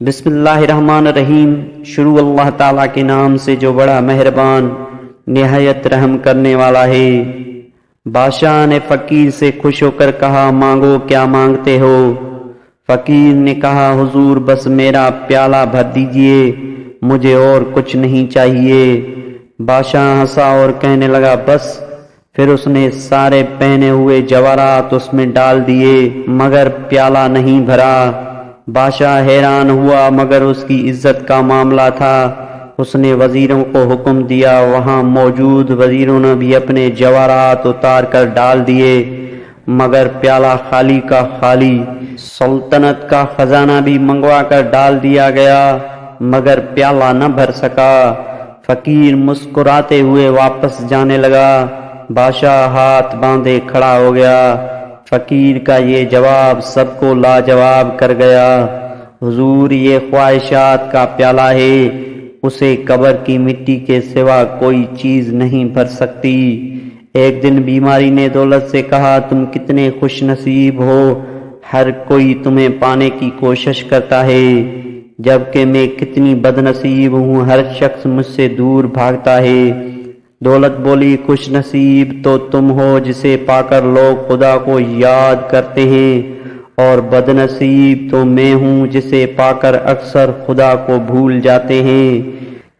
بسم اللہ الرحمن الرحیم۔ شروع اللہ تعالیٰ کے نام سے جو بڑا مہربان نہایت رحم کرنے والا ہے۔ بادشاہ نے فقیر سے خوش ہو کر کہا، مانگو کیا مانگتے ہو؟ فقیر نے کہا، حضور بس میرا پیالہ بھر دیجئے، مجھے اور کچھ نہیں چاہیے۔ بادشاہ ہنسا اور کہنے لگا، بس۔ پھر اس نے سارے پہنے ہوئے جواہرات اس میں ڈال دیے مگر پیالہ نہیں بھرا۔ بادشاہ حیران ہوا، مگر اس کی عزت کا معاملہ تھا۔ اس نے وزیروں کو حکم دیا، وہاں موجود وزیروں نے بھی اپنے جواہرات اتار کر ڈال دیے مگر پیالہ خالی کا خالی۔ سلطنت کا خزانہ بھی منگوا کر ڈال دیا گیا مگر پیالہ نہ بھر سکا۔ فقیر مسکراتے ہوئے واپس جانے لگا۔ بادشاہ ہاتھ باندھے کھڑا ہو گیا۔ فقیر کا یہ جواب سب کو لاجواب کر گیا۔ حضور، یہ خواہشات کا پیالہ ہے، اسے قبر کی مٹی کے سوا کوئی چیز نہیں بھر سکتی۔ ایک دن بیماری نے دولت سے کہا، تم کتنے خوش نصیب ہو، ہر کوئی تمہیں پانے کی کوشش کرتا ہے، جبکہ میں کتنی بد نصیب ہوں، ہر شخص مجھ سے دور بھاگتا ہے۔ دولت بولی، خوش نصیب تو تم ہو جسے پا کر لوگ خدا کو یاد کرتے ہیں، اور بد نصیب تو میں ہوں جسے پا کر اکثر خدا کو بھول جاتے ہیں۔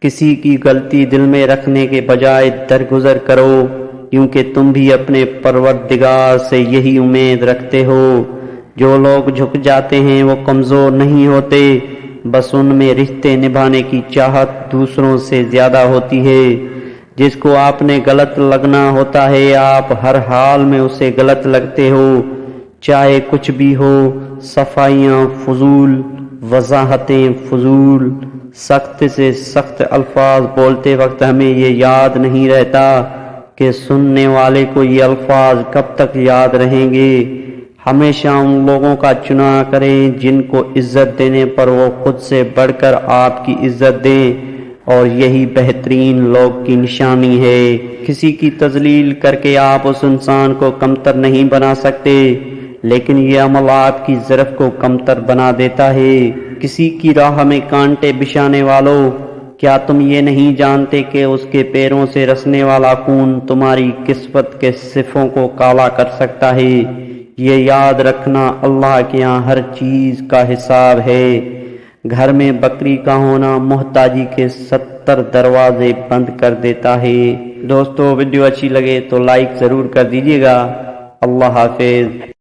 کسی کی غلطی دل میں رکھنے کے بجائے درگزر کرو، کیونکہ تم بھی اپنے پروردگار سے یہی امید رکھتے ہو۔ جو لوگ جھک جاتے ہیں وہ کمزور نہیں ہوتے، بس ان میں رشتے نبھانے کی چاہت دوسروں سے زیادہ ہوتی ہے۔ جس کو آپ نے غلط لگنا ہوتا ہے، آپ ہر حال میں اسے غلط لگتے ہو، چاہے کچھ بھی ہو۔ صفائیاں فضول، وضاحتیں فضول، سخت سے سخت الفاظ بولتے وقت ہمیں یہ یاد نہیں رہتا کہ سننے والے کو یہ الفاظ کب تک یاد رہیں گے۔ ہمیشہ ان لوگوں کا چناؤ کریں جن کو عزت دینے پر وہ خود سے بڑھ کر آپ کی عزت دیں، اور یہی بہترین لوگ کی نشانی ہے۔ کسی کی تذلیل کر کے آپ اس انسان کو کمتر نہیں بنا سکتے، لیکن یہ عمل آپ کی ظرف کو کمتر بنا دیتا ہے۔ کسی کی راہ میں کانٹے بچھانے والوں، کیا تم یہ نہیں جانتے کہ اس کے پیروں سے رسنے والا خون تمہاری قسمت کے صفوں کو کالا کر سکتا ہے؟ یہ یاد رکھنا، اللہ کے یہاں ہر چیز کا حساب ہے۔ گھر میں بکری کا ہونا محتاجی کے 70 دروازے بند کر دیتا ہے۔ دوستو، ویڈیو اچھی لگے تو لائک ضرور کر دیجیے گا۔ اللہ حافظ۔